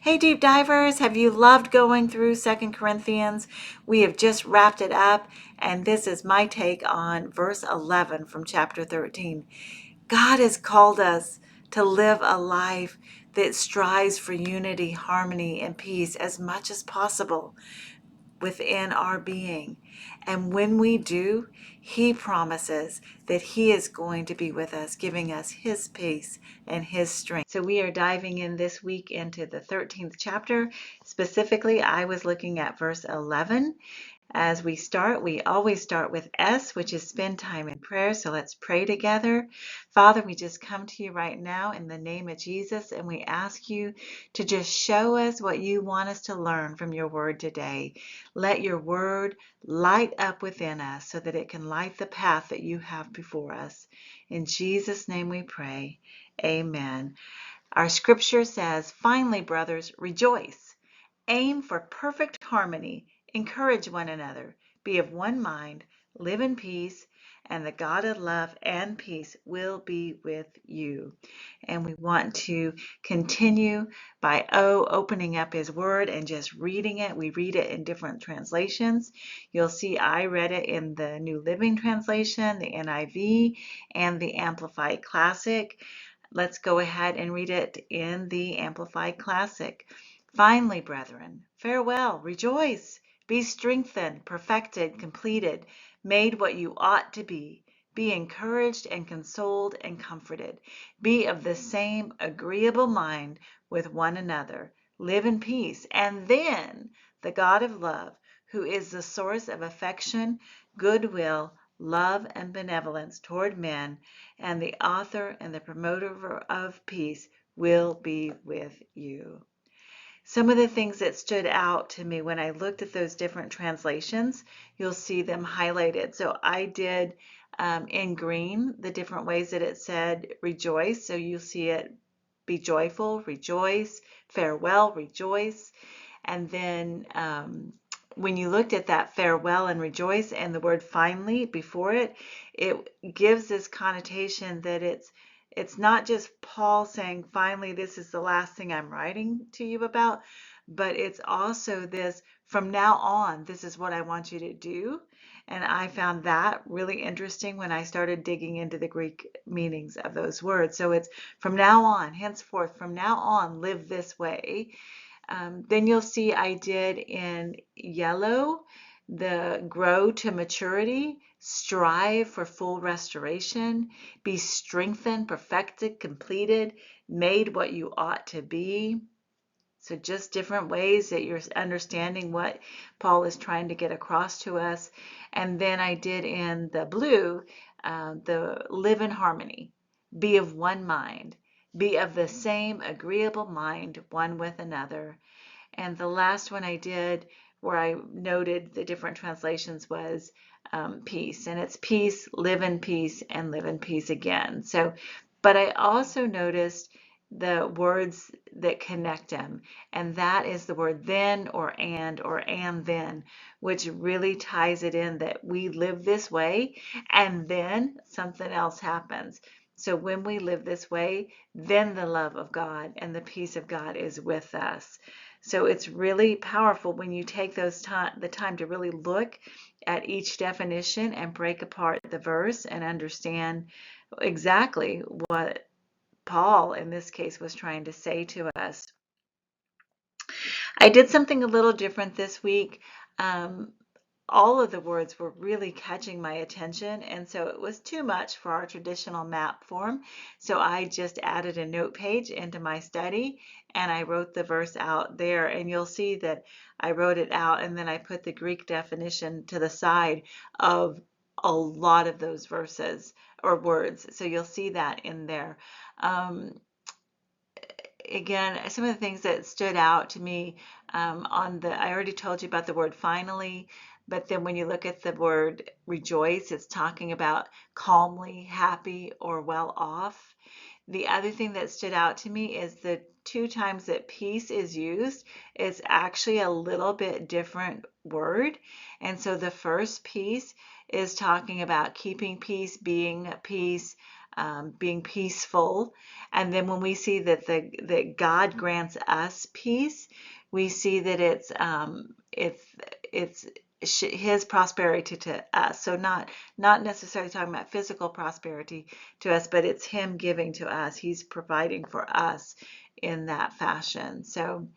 Hey, deep divers, have you loved going through Second Corinthians? We have just wrapped it up, and this is my take on verse 11 from chapter 13. God has called us to live a life that strives for unity, harmony, and peace as much as possible within our being. And when we do, He promises that He is going to be with us, giving us His peace and His strength. So we are diving in this week into the 13th chapter. Specifically, I was looking at verse 11. As we always start with S, which is spend time in prayer. So let's pray together. Father, we just come to you right now in the name of Jesus, and we ask you to just show us what you want us to learn from your word today. Let your word light up within us so that it can light the path that you have before us. In Jesus' name we pray. Amen. Our scripture says, finally, brothers, rejoice. Aim for perfect harmony. Encourage one another. Be of one mind. Live in peace. And the God of love and peace will be with you. And we want to continue by opening up His Word and just reading it. We read it in different translations. You'll see I read it in the New Living Translation, the NIV, and the Amplified Classic. Let's go ahead and read it in the Amplified Classic. Finally, brethren, farewell, rejoice, be strengthened, perfected, completed, made what you ought to be. Be encouraged and consoled and comforted. Be of the same agreeable mind with one another. Live in peace. And then the God of love, who is the source of affection, goodwill, love, and benevolence toward men, and the author and the promoter of peace, will be with you. Some of the things that stood out to me when I looked at those different translations, you'll see them highlighted. So I did in green the different ways that it said rejoice. So you'll see it be joyful, rejoice, farewell, rejoice. And then when you looked at that farewell and rejoice and the word finally before it, it gives this connotation that it's not just Paul saying, finally, this is the last thing I'm writing to you about, but it's also this, from now on, this is what I want you to do. And I found that really interesting when I started digging into the Greek meanings of those words. So it's from now on, henceforth, from now on, live this way. Then you'll see I did in yellow the grow to maturity, strive for full restoration, be strengthened, perfected, completed, made what you ought to be. So just different ways that you're understanding what Paul is trying to get across to us. And then I did in the blue, the live in harmony, be of one mind, be of the same agreeable mind one with another. And the last one I did where I noted the different translations was peace. And it's peace, live in peace, and live in peace again. So, but I also noticed the words that connect them. And that is the word then or and then, which really ties it in that we live this way and then something else happens. So when we live this way, then the love of God and the peace of God is with us. So it's really powerful when you take the time to really look at each definition and break apart the verse and understand exactly what Paul in this case was trying to say to us. I did something a little different this week. All of the words were really catching my attention, and so it was too much for our traditional map form. So I just added a note page into my study and I wrote the verse out there, and you'll see that I wrote it out and then I put the Greek definition to the side of a lot of those verses or words. So you'll see that in there. Again, some of the things that stood out to me I already told you about the word finally, but then when you look at the word rejoice, it's talking about calmly, happy, or well off. The other thing that stood out to me is the two times that peace is used, it's actually a little bit different word. And so the first piece is talking about keeping peace, being at peace, being peaceful. And then when we see that God grants us peace, we see that it's his prosperity to us. So not necessarily talking about physical prosperity to us, but it's him giving to us. He's providing for us in that fashion. So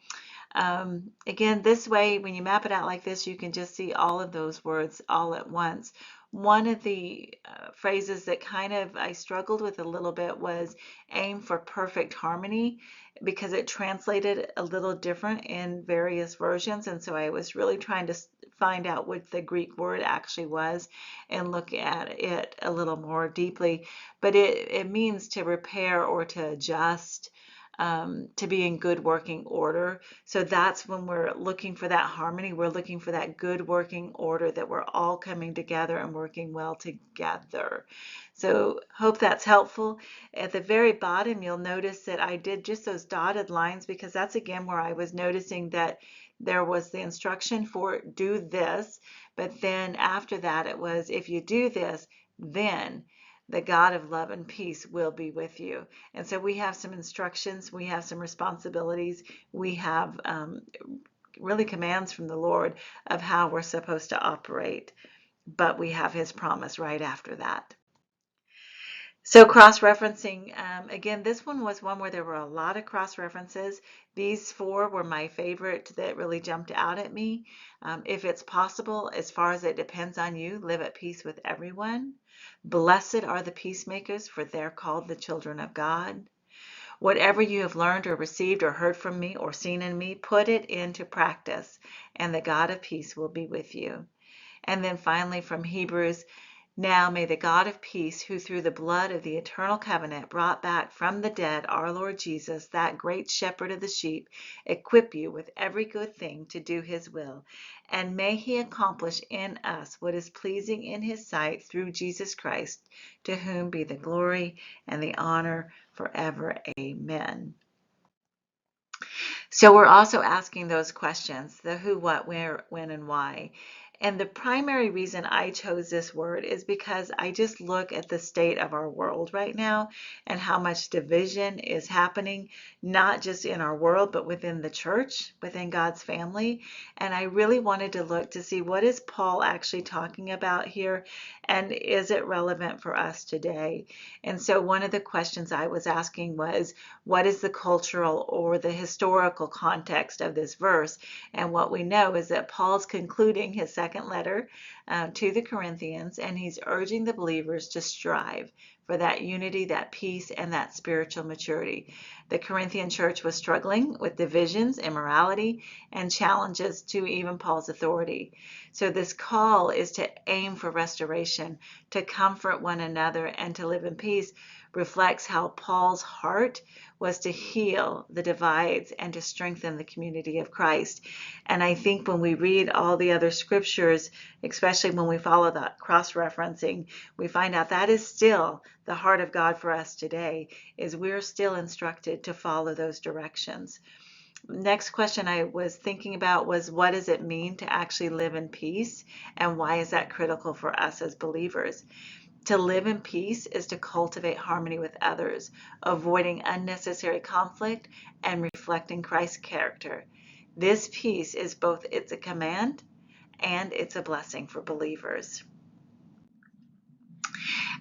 again, this way, when you map it out like this, you can just see all of those words all at once. One of the phrases that kind of I struggled with a little bit was aim for perfect harmony, because it translated a little different in various versions. And so I was really trying to find out what the Greek word actually was and look at it a little more deeply. But it means to repair or to adjust, to be in good working order. So that's when we're looking for that harmony. We're looking for that good working order, that we're all coming together and working well together. So hope that's helpful. At the very bottom, you'll notice that I did just those dotted lines, because that's again where I was noticing that there was the instruction for do this, but then after that it was, if you do this, then the God of love and peace will be with you. And so we have some instructions, we have some responsibilities, we have really commands from the Lord of how we're supposed to operate, but we have his promise right after that. So cross-referencing, again, this one was one where there were a lot of cross-references. These four were my favorite that really jumped out at me. If it's possible, as far as it depends on you, live at peace with everyone. Blessed are the peacemakers, for they're called the children of God. Whatever you have learned or received or heard from me or seen in me, put it into practice, and the God of peace will be with you. And then finally from Hebrews, now may the God of peace, who through the blood of the eternal covenant brought back from the dead our Lord Jesus, that great shepherd of the sheep, equip you with every good thing to do his will. And may he accomplish in us what is pleasing in his sight through Jesus Christ, to whom be the glory and the honor forever. Amen. So we're also asking those questions, the who, what, where, when, and why. And the primary reason I chose this word is because I just look at the state of our world right now and how much division is happening, not just in our world, but within the church, within God's family. And I really wanted to look to see, what is Paul actually talking about here, and is it relevant for us today? And so one of the questions I was asking was, what is the cultural or the historical context of this verse? And what we know is that Paul's concluding his second letter to the Corinthians, and he's urging the believers to strive for that unity, that peace, and that spiritual maturity. The Corinthian church was struggling with divisions, immorality, and challenges to even Paul's authority. So this call is to aim for restoration, to comfort one another, and to live in peace, reflects how Paul's heart was to heal the divides and to strengthen the community of Christ. And I think when we read all the other scriptures, especially when we follow that cross-referencing, we find out that is still the heart of God for us today, is we're still instructed to follow those directions. Next question I was thinking about was, what does it mean to actually live in peace, and why is that critical for us as believers? To live in peace is to cultivate harmony with others, avoiding unnecessary conflict and reflecting Christ's character. This peace is both, it's a command and it's a blessing for believers.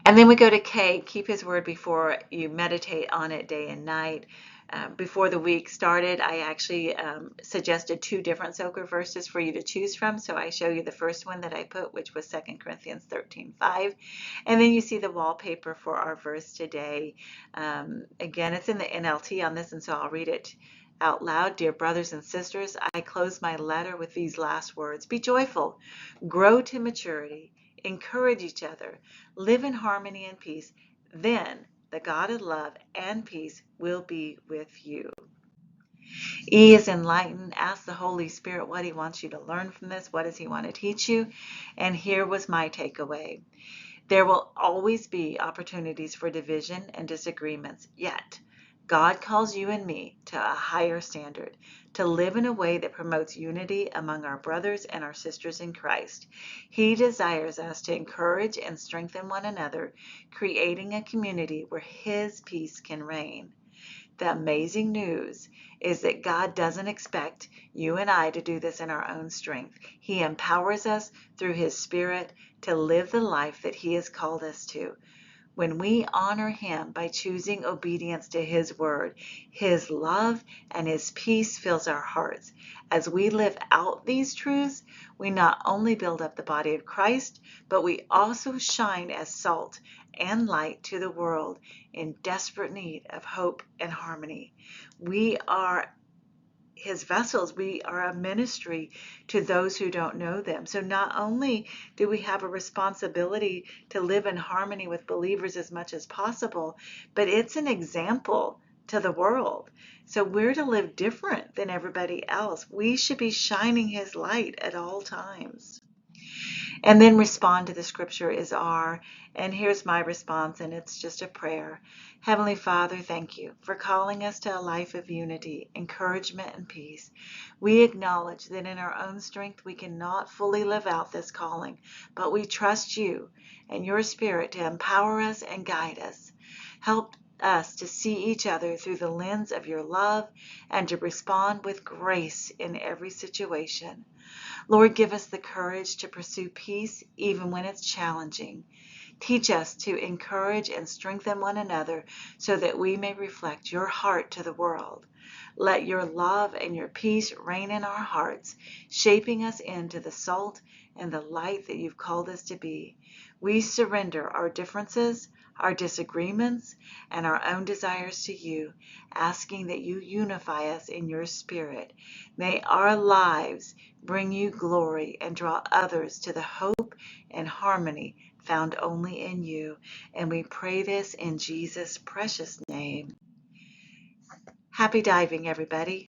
And then we go to K, keep his word before you, meditate on it day and night. Before the week started, I actually suggested two different soaker verses for you to choose from. So I show you the first one that I put, which was 2 Corinthians 13:5. And then you see the wallpaper for our verse today. Again, it's in the NLT on this, and so I'll read it out loud. Dear brothers and sisters, I close my letter with these last words. Be joyful, grow to maturity, encourage each other, live in harmony and peace. Then the God of love and peace will be with you. E is enlighten. Ask the Holy Spirit what he wants you to learn from this. What does he want to teach you? And here was my takeaway. There will always be opportunities for division and disagreements, yet God calls you and me to a higher standard, to live in a way that promotes unity among our brothers and our sisters in Christ. He desires us to encourage and strengthen one another, creating a community where His peace can reign. The amazing news is that God doesn't expect you and I to do this in our own strength. He empowers us through His Spirit to live the life that He has called us to. When we honor Him by choosing obedience to His word, His love and His peace fills our hearts. As we live out these truths, we not only build up the body of Christ, but we also shine as salt and light to the world in desperate need of hope and harmony. We are His vessels. We are a ministry to those who don't know them. So not only do we have a responsibility to live in harmony with believers as much as possible, but it's an example to the world. So we're to live different than everybody else. We should be shining His light at all times. And then respond to the scripture is R. And here's my response, and it's just a prayer. Heavenly Father, thank you for calling us to a life of unity, encouragement, and peace. We acknowledge that in our own strength we cannot fully live out this calling, but we trust you and your Spirit to empower us and guide us. Help us to see each other through the lens of your love and to respond with grace in every situation. Lord, give us the courage to pursue peace even when it's challenging. Teach us to encourage and strengthen one another so that we may reflect your heart to the world. Let your love and your peace reign in our hearts, shaping us into the salt and the light that you've called us to be. We surrender our differences, our disagreements, and our own desires to you, asking that you unify us in your Spirit. May our lives bring you glory and draw others to the hope and harmony found only in you. And we pray this in Jesus' precious name. Happy diving, everybody.